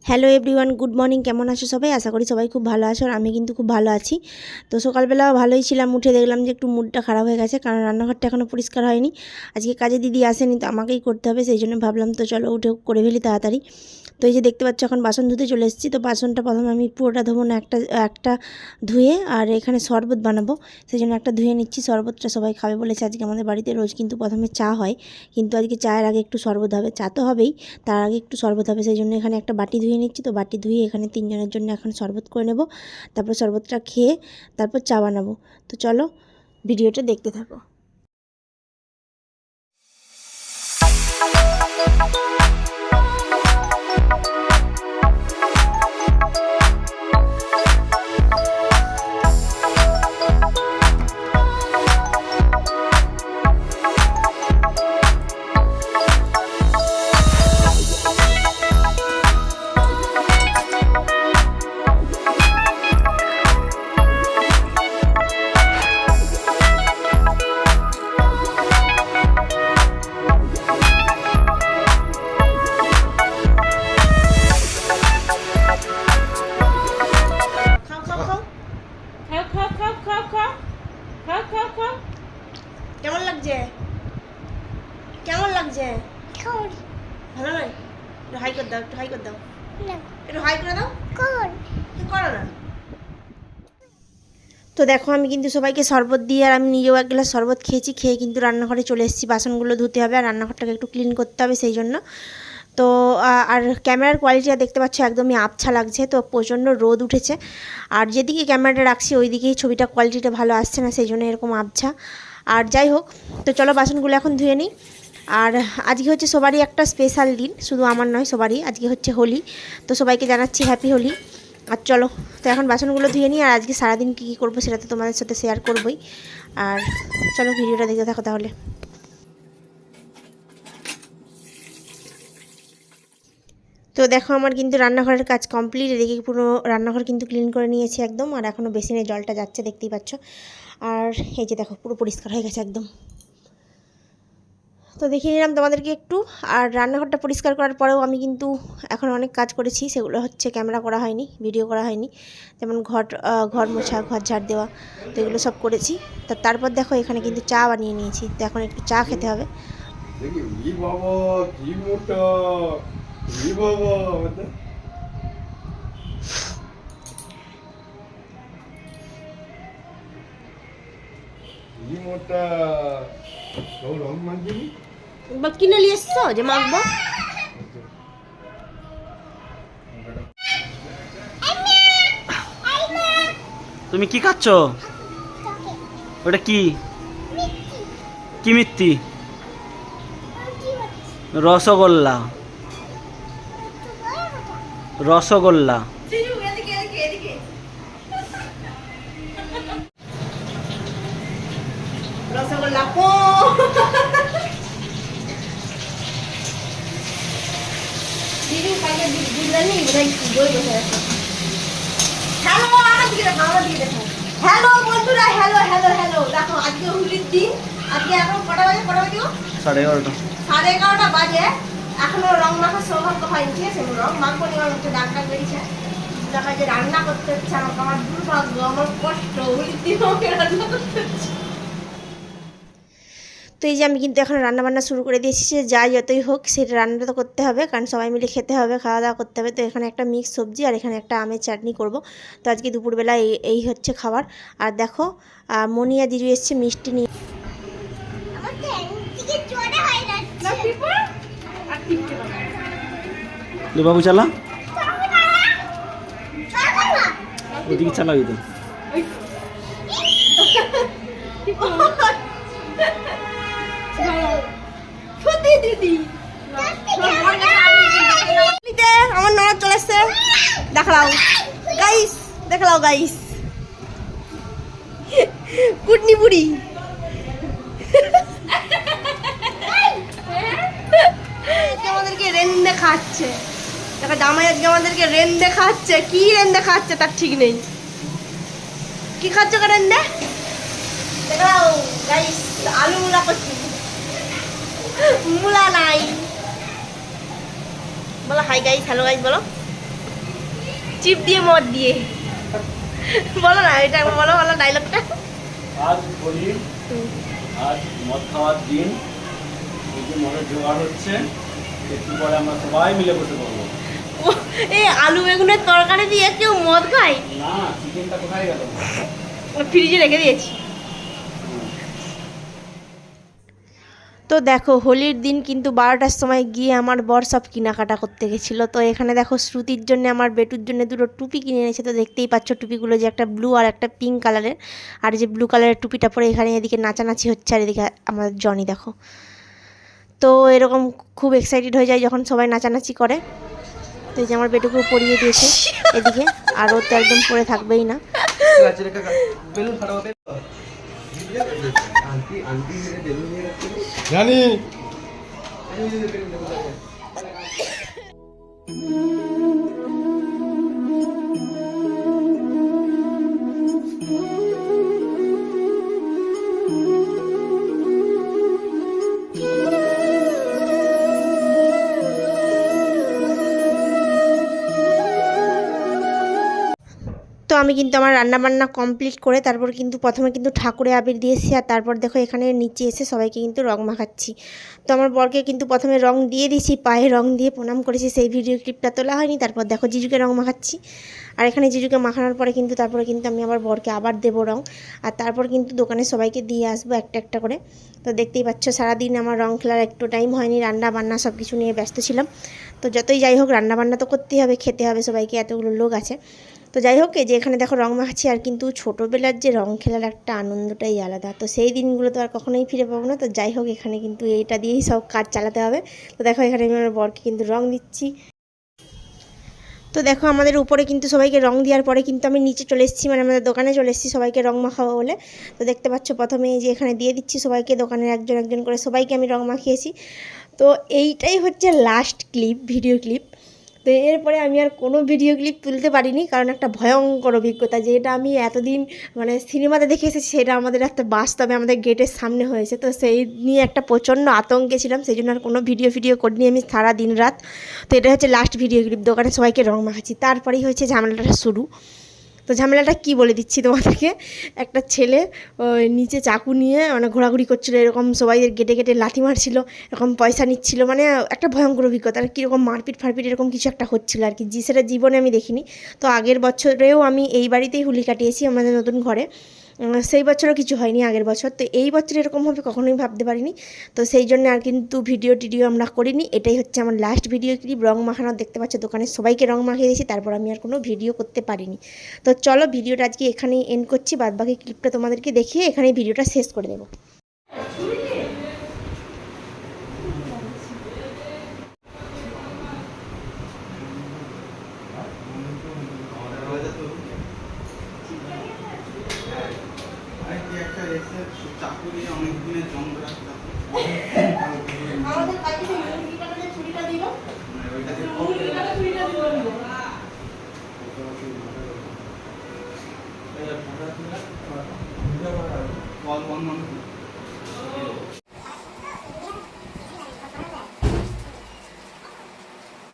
Hello everyone, good morning. কেমন আছো সবাই? আশা করি সবাই খুব ভালো আছো, আর আমি কিন্তু খুব ভালো আছি। তো সকালবেলা ভালোই ছিলাম, উঠে দেখলাম যে একটু মুডটা খারাপ হয়ে গেছে, কারণ রান্নাঘরটা এখনও পরিষ্কার হয়নি। আজকে কাজে দিদি আসেনি, তো আমাকেই করতে হবে, সেই জন্য ভাবলাম তো চলো উঠে করে ফেলি তাড়াতাড়ি। তো এই যে দেখতে পাচ্ছ এখন বাসন ধুতে চলে এসেছি। তো বাসনটা প্রথমে আমি পুরোটা ধোবো না, একটা ধুয়ে, আর এখানে শরবত বানাবো, সেই জন্য একটা ধুয়ে নিচ্ছি। শরবতটা সবাই খাবে বলেছে আজকে আমাদের বাড়িতে। রোজ কিন্তু প্রথমে চা হয়, কিন্তু আজকে চায়ের আগে একটু শরবত হবে। চা তো হবেই, তার আগে একটু শরবত হবে, সেই জন্য এখানে একটা বাটি ধুয়ে নিচ্ছি। তো বাটি ধুয়ে এখানে 3 জনের জন্য এখন শরবত করে নেব, তারপর শরবতটা খেয়ে তারপর চা বানাবো। তো চলো ভিডিওটা দেখতে থাকো। কেমন লাগছে? কেমন লাগছে? ভালো নয়? একটু হাই করে দাও, একটু হাই করে দাও, একটু হাই করে দাও। করো না। তো দেখো আমি কিন্তু সবাইকে শরবত দিয়ে, আর আমি নিজেও এক গ্লাস শরবত খেয়েছি। খেয়ে কিন্তু রান্নাঘরে চলে এসেছি। বাসনগুলো ধুতে হবে আর রান্নাঘরটাকে একটু ক্লিন করতে হবে, সেই জন্য। তো আর ক্যামেরার কোয়ালিটিটা দেখতে পাচ্ছ একদমই আবছা লাগছে, তো প্রচণ্ড রোদ উঠেছে, আর যেদিকে ক্যামেরাটা রাখছি ওই দিকেই ছবিটা কোয়ালিটিটা ভালো আসছে না, সেই জন্য এরকম আবছা। আর যাই হোক, তো চলো বাসনগুলো এখন ধুয়ে নিই। আর আজকে হচ্ছে সবারই একটা স্পেশাল দিন, শুধু আমার নয়, সবারই আজকে হচ্ছে হোলি। তো সবাইকে জানাচ্ছি হ্যাপি হোলি। আর চলো তো এখন বাসনগুলো ধুয়ে নিই, আর আজকে সারাদিন কী কী করবো সেটা তো তোমাদের সাথে শেয়ার করবোই। আর চলো ভিডিওটা দেখতে থাকো তাহলে। তো দেখো আমার কিন্তু রান্নাঘরের কাজ কমপ্লিট। এদিকে পুরো রান্নাঘর কিন্তু ক্লিন করে নিয়েছি একদম, আর এখনও বেসিনে জলটা যাচ্ছে, দেখতেই পাচ্ছ। আর এই যে দেখো পুরো পরিষ্কার হয়ে গেছে একদম। তো দেখিয়ে নিলাম তোমাদেরকে একটু। আর রান্নাঘরটা পরিষ্কার করার পরেও আমি কিন্তু এখন অনেক কাজ করেছি, সেগুলো হচ্ছে ক্যামেরা করা হয়নি, ভিডিও করা হয়নি। যেমন ঘর মোছা, ঘর ঝাড় দেওয়া, তো এগুলো সব করেছি। তারপর দেখো এখানে কিন্তু চা বানিয়ে নিয়েছি, তো এখন একটু চা খেতে হবে। কিনে নিয়ে এসছো যে মাখবো? তুমি কি খাচ্ছ? ওটা কি কি মিথ্যি? রসগোল্লা, রসগোল্লা। রসগোল্লা হ্যালো বন্ধুরা, হ্যালো হ্যালো হ্যালো। দেখো আজকে হোলির দিন। আজকে এখন কটা বাজে? 11:30। 11:30 বাজে। এখনো রং মাখার সৌভাগ্য হয়নি, ঠিক আছে? রং মাখবো নি, আমার মুখে দাগ দাগ বেরিয়েছে। দেখা যে রান্না করতে হচ্ছে আমাকে, আমার দুর্ভাগ্য, আমার কষ্ট। হোলির দিন আমাকে রান্না করতে হচ্ছে। তো এই যে আমি কিন্তু এখন রান্নাবান্না শুরু করে দিয়েছি, যে যাই যতই হোক সেটা রান্নাটা তো করতে হবে, কারণ সবাই মিলে খেতে হবে, খাওয়া দাওয়া করতে হবে। তো এখানে একটা মিক্স সবজি আর এখানে একটা আমের চাটনি করব। তো আজকে দুপুরবেলা এই হচ্ছে খাবার। আর দেখো মনি আর দিদি এসছে মিষ্টি নিয়ে। বাবু চালা, ওদিকে চালাবি তো। আমার ননদ চলে এসছে, দেখাও গাইস, দেখাও গাইস, কুটনি বুড়ি। আমাদেরকে রেন্দে খাচ্ছে, দেখা জামাই আজকে আমাদেরকে রেন্দে খাচ্ছে। কি রেন্দে খাচ্ছে তার ঠিক নেই। কি খাচ্ছ রেন্দে? দেখাও গাইস, আলু মুলা করছি, মুলা নাই। বলো হাই গাইস, হ্যালো গাইস বলো। চিপ দিয়ে মদ দিয়ে। বলো না, এটা বলো বলো ডায়লগটা। আজ হোলি, আজ মদ খাওয়ার দিন, এই যে মদের জোগাড় হচ্ছে, একটু পরে আমরা সবাই মিলে বসে পড়বো। এই আলু বেগুনের তরকারি দিয়ে কেউ মদ খায়? না, চিকেনটা কোথায় গেল? ফ্রিজে রেখে দিয়েছি। তো দেখো হোলির দিন কিন্তু 12টার সময় গিয়ে আমার বর সব কেনাকাটা করতে গেছিলো। তো এখানে দেখো শ্রুতির জন্য আমার বেটুর জন্য দুটো টুপি কিনে এনেছে। তো দেখতেই পাচ্ছ টুপিগুলো যে একটা ব্লু আর একটা পিঙ্ক কালারের। আর যে ব্লু কালারের টুপিটা পরে এখানে এদিকে নাচানাচি হচ্ছে, আর এদিকে আমাদের জনি দেখো। তো এরকম খুব এক্সাইটেড হয়ে যায় যখন সবাই নাচানাচি করে। তো এই যে আমার বেটুকেও পরিয়ে দিয়েছে এদিকে, আর ও তো একদম পরে থাকবেই না। জানি তো আমি কিন্তু আমার রান্নাবান্না কমপ্লিট করে তারপর কিন্তু প্রথমে কিন্তু ঠাকুরে আবির দিয়েছি, আর তারপর দেখো এখানে নিচে এসে সবাইকে কিন্তু রং মাখাচ্ছি। তো আমার বরকে কিন্তু প্রথমে রং দিয়ে দিয়েছি, পায়ে রং দিয়ে প্রণাম করেছি, সেই ভিডিও ক্লিপটা তোলা হয়নি। তারপর দেখো জিজুকে রং মাখাচ্ছি, আর এখানে জিজুকে মাখানোর পরে কিন্তু তারপরে কিন্তু আমি আবার বরকে আবার দেবো রং, আর তারপর কিন্তু দোকানে সবাইকে দিয়ে আসবো একটা একটা করে। তো দেখতেই পাচ্ছ সারাদিন আমার রং খেলার একটু টাইম হয়নি, রান্না বান্না সব কিছু নিয়ে ব্যস্ত ছিলাম। তো যতই যাই হোক রান্নাবান্না তো করতেই হবে, খেতে হবে সবাইকে, এতগুলো লোক আছে। তো যাই হোক এই যে এখানে দেখো রং মাখাচ্ছি, আর কিন্তু ছোটোবেলার যে রং খেলার একটা আনন্দটাই আলাদা। তো সেই দিনগুলো তো আর কখনোই ফিরে পাবো না। তো যাই হোক এখানে কিন্তু এইটা দিয়েই সব কাজ চালাতে হবে। তো দেখো এখানে আমি আমার বরকে কিন্তু রং দিচ্ছি। তো দেখো আমাদের উপরে কিন্তু সবাইকে রং দেওয়ার পরে কিন্তু আমি নিচে চলে এসেছি, মানে আমাদের দোকানে চলে এসেছি সবাইকে রং মাখাবো বলে। তো দেখতে পাচ্ছ প্রথমে এই যে এখানে দিয়ে দিচ্ছি সবাইকে, দোকানের একজন একজন করে সবাইকে আমি রং মাখিয়েছি। তো এইটাই হচ্ছে লাস্ট ক্লিপ, ভিডিও ক্লিপ। তো এরপরে আমি আর কোনো ভিডিও ক্লিপ তুলতে পারিনি, কারণ একটা ভয়ঙ্কর অভিজ্ঞতা, যেটা আমি এতদিন মানে সিনেমাতে দেখে এসেছি সেটা আমাদের একটা বাস্তবে আমাদের গেটের সামনে হয়েছে। তো সেই নিয়ে একটা প্রচণ্ড আতঙ্কে ছিলাম, সেই জন্য আর কোনো ভিডিও করিনি আমি সারা দিন রাত। তো এটা হচ্ছে লাস্ট ভিডিও ক্লিপ, দোকানে সবাইকে রং মাখাচ্ছি। তারপরেই হয়েছে ঝামেলাটা শুরু। তো ঝামেলাটা কি বলে দিচ্ছি তোমাদেরকে। একটা ছেলে নিচে চাকু নিয়ে মানে ঘোরাঘুরি করছিলো, এরকম সবাইদের গেটে গেটে লাথি মারছিল, এরকম পয়সা নিচ্ছিল, মানে একটা ভয়ঙ্কর অভিজ্ঞতা। আর কীরকম মারপিট ফারপিট এরকম কিছু একটা হচ্ছিলো আর কি, সেটা জীবনে আমি দেখিনি। তো আগের বছরেও আমি এই বাড়িতেই হোলি কাটিয়েছি আমাদের নতুন ঘরে, সেই বছরও কিছু হয়নি আগের বছর। তো এই বছর এরকম হবে কখনোই ভাবতে পারিনি। তো সেই জন্য আর কিন্তু ভিডিও টিডিও আমরা করিনি। এটাই হচ্ছে আমার লাস্ট ভিডিও ক্লিপ, রং মাখানো। দেখতে পাচ্ছ দোকানে সবাইকে রং মাখিয়ে দিয়েছি, তারপর আমি আর কোনো ভিডিও করতে পারিনি। তো চলো ভিডিওটা আজকে এখানেই এন্ড করছি, বাদবাকি ক্লিপটা তোমাদেরকে দেখিয়ে এখানেই ভিডিওটা শেষ করে দেবো। একটা চাকরি অনেক দিনের জঙ্গল